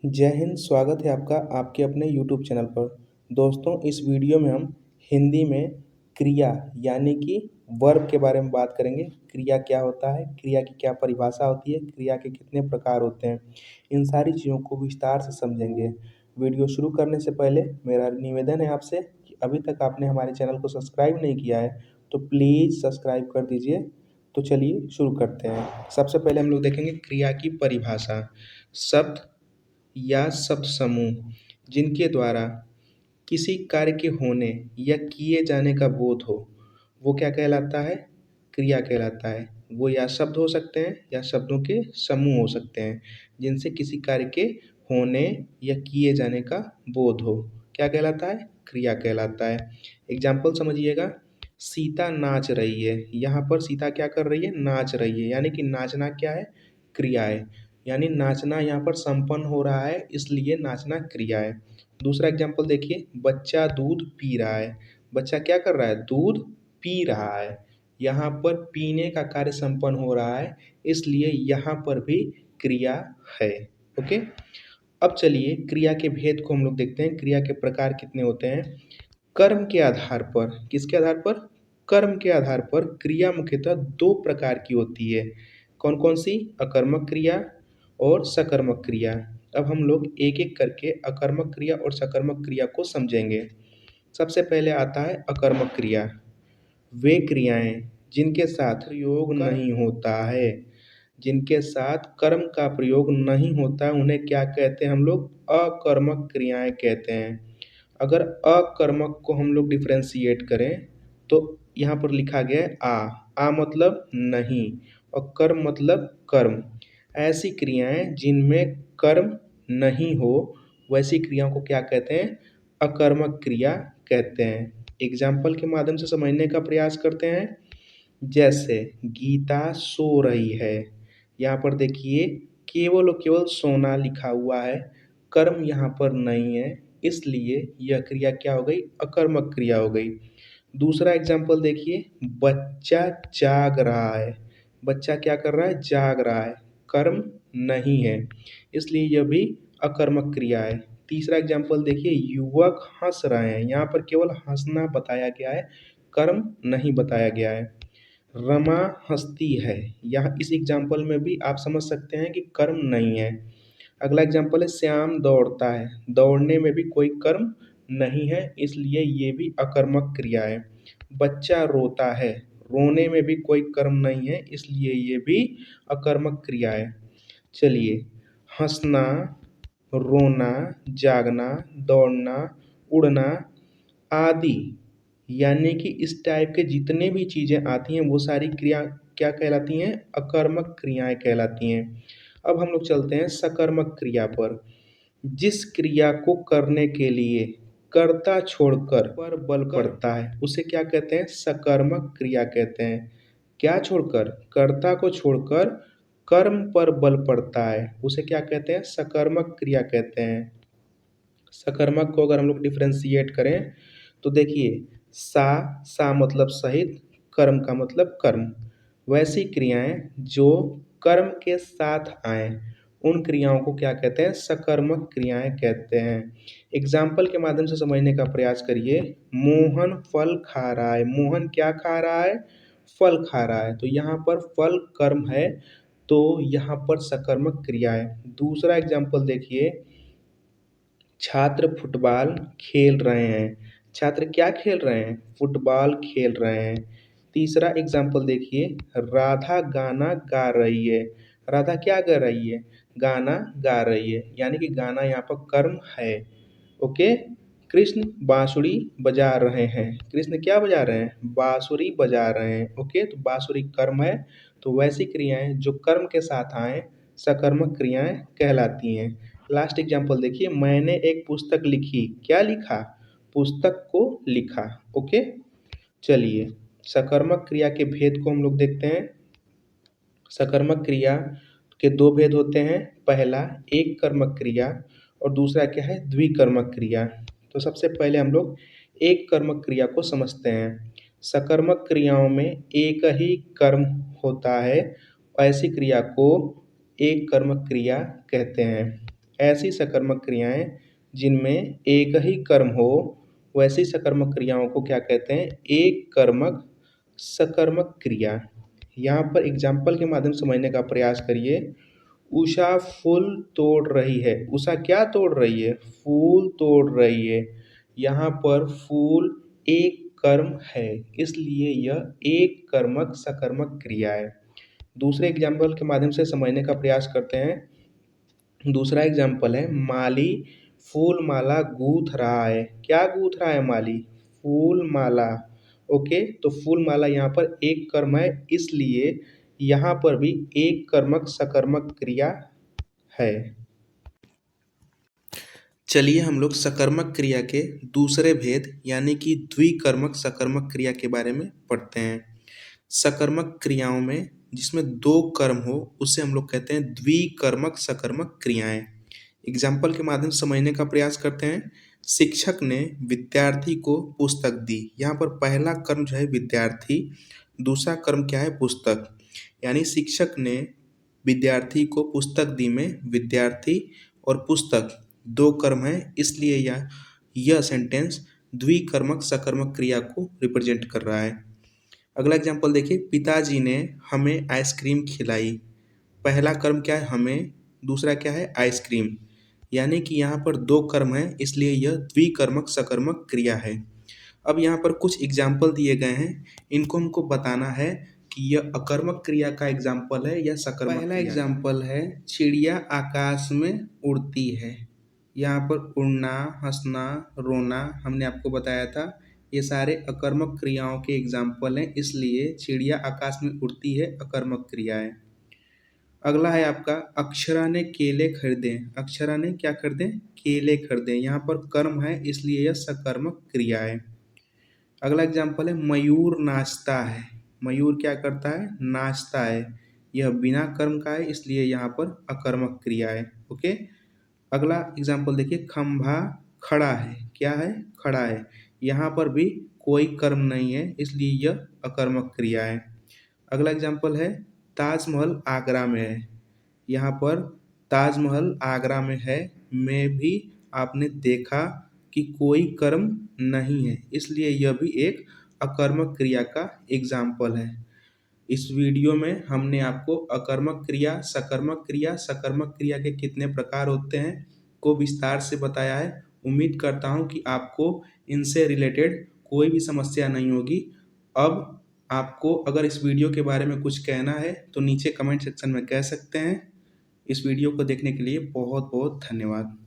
जय हिंद। स्वागत है आपका आपके अपने यूट्यूब चैनल पर। दोस्तों, इस वीडियो में हम हिंदी में क्रिया यानी कि वर्ब के बारे में बात करेंगे। क्रिया क्या होता है, क्रिया की क्या परिभाषा होती है, क्रिया के कितने प्रकार होते हैं, इन सारी चीज़ों को विस्तार से समझेंगे। वीडियो शुरू करने से पहले मेरा निवेदन है आपसे कि अभी तक आपने हमारे चैनल को सब्सक्राइब नहीं किया है तो प्लीज़ सब्सक्राइब कर दीजिए। तो चलिए शुरू करते हैं। सबसे पहले हम लोग देखेंगे क्रिया की परिभाषा। शब्द या शब्द समूह जिनके द्वारा किसी कार्य के होने या किए जाने का बोध हो, वो क्या कहलाता है? क्रिया कहलाता है। वो या शब्द हो सकते हैं या शब्दों के समूह हो सकते हैं जिनसे किसी कार्य के होने या किए जाने का बोध हो। क्या कहलाता है? क्रिया कहलाता है। एग्जाम्पल समझिएगा। सीता नाच रही है। यहाँ पर सीता क्या कर रही है? नाच रही है। यानी कि नाचना क्या है? क्रिया है। यानी नाचना यहाँ पर संपन्न हो रहा है, इसलिए नाचना क्रिया है। दूसरा एग्जाम्पल देखिए। बच्चा दूध पी रहा है। बच्चा क्या कर रहा है? दूध पी रहा है। यहाँ पर पीने का कार्य संपन्न हो रहा है, इसलिए यहाँ पर भी क्रिया है। ओके। अब चलिए क्रिया के भेद को हम लोग देखते हैं। क्रिया के प्रकार कितने होते हैं? कर्म के आधार पर। किसके आधार पर? कर्म के आधार पर क्रिया मुख्यतः दो प्रकार की होती है। कौन कौन सी? अकर्मक क्रिया और सकर्मक क्रिया। अब हम लोग एक एक करके अकर्मक क्रिया और सकर्मक क्रिया को समझेंगे। सबसे पहले आता है अकर्मक क्रिया। वे क्रियाएं जिनके साथ प्रयोग नहीं होता है, जिनके साथ कर्म का प्रयोग नहीं होता है, उन्हें क्या कहते हैं हम लोग? अकर्मक क्रियाएं कहते हैं। अगर अकर्मक को हम लोग डिफ्रेंशिएट करें तो यहाँ पर लिखा गया है आ मतलब नहीं और कर्म मतलब कर्म। ऐसी क्रियाएं जिनमें कर्म नहीं हो, वैसी क्रियाओं को क्या कहते हैं? अकर्मक क्रिया कहते हैं। एग्जाम्पल के माध्यम से समझने का प्रयास करते हैं। जैसे गीता सो रही है। यहाँ पर देखिए केवल और केवल सोना लिखा हुआ है, कर्म यहाँ पर नहीं है, इसलिए यह क्रिया क्या हो गई? अकर्मक क्रिया हो गई। दूसरा एग्जाम्पल देखिए। बच्चा जाग रहा है। बच्चा क्या कर रहा है? जाग रहा है। कर्म नहीं है, इसलिए यह भी अकर्मक क्रिया है। तीसरा एग्जाम्पल देखिए। युवक हंस रहे हैं। यहाँ पर केवल हंसना बताया गया है, कर्म नहीं बताया गया है। रमा हंसती है। यहाँ इस एग्जाम्पल में भी आप समझ सकते हैं कि कर्म नहीं है। अगला एग्जाम्पल है श्याम दौड़ता है। दौड़ने में भी कोई कर्म नहीं है, इसलिए ये भी अकर्मक क्रिया है। बच्चा रोता है। रोने में भी कोई कर्म नहीं है, इसलिए ये भी अकर्मक क्रिया है। चलिए, हंसना, रोना, जागना, दौड़ना, उड़ना आदि यानी कि इस टाइप के जितने भी चीज़ें आती हैं वो सारी क्रिया क्या कहलाती हैं? अकर्मक क्रियाएं कहलाती हैं। अब हम लोग चलते हैं सकर्मक क्रिया पर। जिस क्रिया को करने के लिए कर्ता छोड़कर पर बल पड़ता है उसे क्या कहते हैं? सकर्मक क्रिया कहते हैं। क्या छोड़कर? कर्ता को छोड़कर कर्म पर बल पड़ता है उसे क्या कहते हैं? सकर्मक क्रिया कहते हैं। सकर्मक को अगर हम लोग डिफ्रेंशिएट करें तो देखिए, सा मतलब सहित, कर्म का मतलब कर्म। वैसी क्रियाएं जो कर्म के साथ आए उन क्रियाओं को क्या कहते हैं? सकर्मक क्रियाएं कहते हैं। एग्जाम्पल के माध्यम से समझने का प्रयास करिए। मोहन फल खा रहा है। मोहन क्या खा रहा है? फल खा रहा है। तो यहाँ पर फल कर्म है, तो यहाँ पर सकर्मक क्रिया है। दूसरा एग्जाम्पल देखिए। छात्र फुटबॉल खेल रहे हैं। छात्र क्या खेल रहे हैं? फुटबॉल खेल रहे हैं। तीसरा एग्जाम्पल देखिए। राधा गाना गा रही है। राधा क्या गा रही है? गाना गा रही है, यानी कि गाना यहाँ पर कर्म है। ओके। कृष्ण बांसुरी बजा रहे हैं। कृष्ण क्या बजा रहे हैं? बांसुरी बजा रहे हैं। ओके, तो बांसुरी कर्म है, तो वैसी क्रियाएं जो कर्म के साथ आए सकर्मक क्रियाएं कहलाती हैं। लास्ट एग्जाम्पल देखिए। मैंने एक पुस्तक लिखी। क्या लिखा? पुस्तक को लिखा। ओके। चलिए, सकर्मक क्रिया के भेद को हम लोग देखते हैं। सकर्मक क्रिया के दो भेद होते हैं। पहला एक कर्मक क्रिया और दूसरा क्या है? द्विकर्मक क्रिया। तो सबसे पहले हम लोग एक कर्मक क्रिया को समझते हैं। सकर्मक क्रियाओं में एक ही कर्म होता है, ऐसी क्रिया को एक कर्मक क्रिया कहते हैं। ऐसी सकर्मक क्रियाएं जिनमें एक ही कर्म हो, वैसी सकर्मक क्रियाओं को क्या कहते हैं? एक कर्मक सकर्मक क्रिया। यहाँ पर एग्जाम्पल के माध्यम से समझने का प्रयास करिए। उषा फूल तोड़ रही है। उषा क्या तोड़ रही है? फूल तोड़ रही है। यहाँ पर फूल एक कर्म है, इसलिए यह एक कर्मक सकर्मक क्रिया है। दूसरे एग्जाम्पल के माध्यम से समझने का प्रयास करते हैं। दूसरा एग्जाम्पल है, माली फूल माला गूंथ रहा है। क्या गूंथ रहा है माली? फूल माला। ओके, तो फूल माला यहाँ पर एक कर्म है, इसलिए यहाँ पर भी एक कर्मक सकर्मक क्रिया है। चलिए हम लोग सकर्मक क्रिया के दूसरे भेद यानी कि द्विकर्मक सकर्मक क्रिया के बारे में पढ़ते हैं। सकर्मक क्रियाओं में जिसमें दो कर्म हो उसे हम लोग कहते हैं द्विकर्मक सकर्मक क्रियाएं। एग्जाम्पल के माध्यम से समझने का प्रयास करते हैं। शिक्षक ने विद्यार्थी को पुस्तक दी। यहाँ पर पहला कर्म जो है विद्यार्थी, दूसरा कर्म क्या है? पुस्तक। यानी शिक्षक ने विद्यार्थी को पुस्तक दी में विद्यार्थी और पुस्तक दो कर्म है, इसलिए यह सेंटेंस द्विकर्मक सकर्मक क्रिया को रिप्रेजेंट कर रहा है। अगला एग्जाम्पल देखिए, पिताजी ने हमें आइसक्रीम खिलाई। पहला कर्म क्या है? हमें, दूसरा क्या है? आइसक्रीम। यानी कि यहाँ पर दो कर्म है, इसलिए यह द्विकर्मक सकर्मक क्रिया है। अब यहाँ पर कुछ एग्जाम्पल दिए गए हैं, इनको हमको बताना है कि यह अकर्मक क्रिया का एग्जाम्पल है या सकर्मक। पहला एग्जाम्पल है, चिड़िया आकाश में उड़ती है। यहाँ पर उड़ना, हंसना, रोना हमने आपको बताया था, ये सारे अकर्मक क्रियाओं के एग्जाम्पल हैं, इसलिए चिड़िया आकाश में उड़ती है अकर्मक क्रिया है। अगला है आपका, अक्षरा ने केले खरीदे। अक्षरा ने क्या खरीदे? केले खरीदे। यहाँ पर कर्म है, इसलिए यह सकर्मक क्रिया है। अगला एग्जाम्पल है, मयूर नाचता है। मयूर क्या करता है? नाचता है। यह बिना कर्म का है, इसलिए यहाँ पर अकर्मक क्रिया है। ओके, अगला एग्जाम्पल देखिए, खंभा खड़ा है। क्या है? खड़ा है। यहाँ पर भी कोई कर्म नहीं है, इसलिए यह अकर्मक क्रिया है। अगला एग्जाम्पल है, ताजमहल आगरा में है। यहाँ पर ताजमहल आगरा में है में भी आपने देखा कि कोई कर्म नहीं है, इसलिए यह भी एक अकर्मक क्रिया का एग्जाम्पल है। इस वीडियो में हमने आपको अकर्मक क्रिया, सकर्मक क्रिया के कितने प्रकार होते हैं को विस्तार से बताया है। उम्मीद करता हूँ कि आपको इनसे रिलेटेड कोई भी समस्या नहीं होगी। अब आपको अगर इस वीडियो के बारे में कुछ कहना है तो नीचे कमेंट सेक्शन में कह सकते हैं। इस वीडियो को देखने के लिए बहुत बहुत धन्यवाद।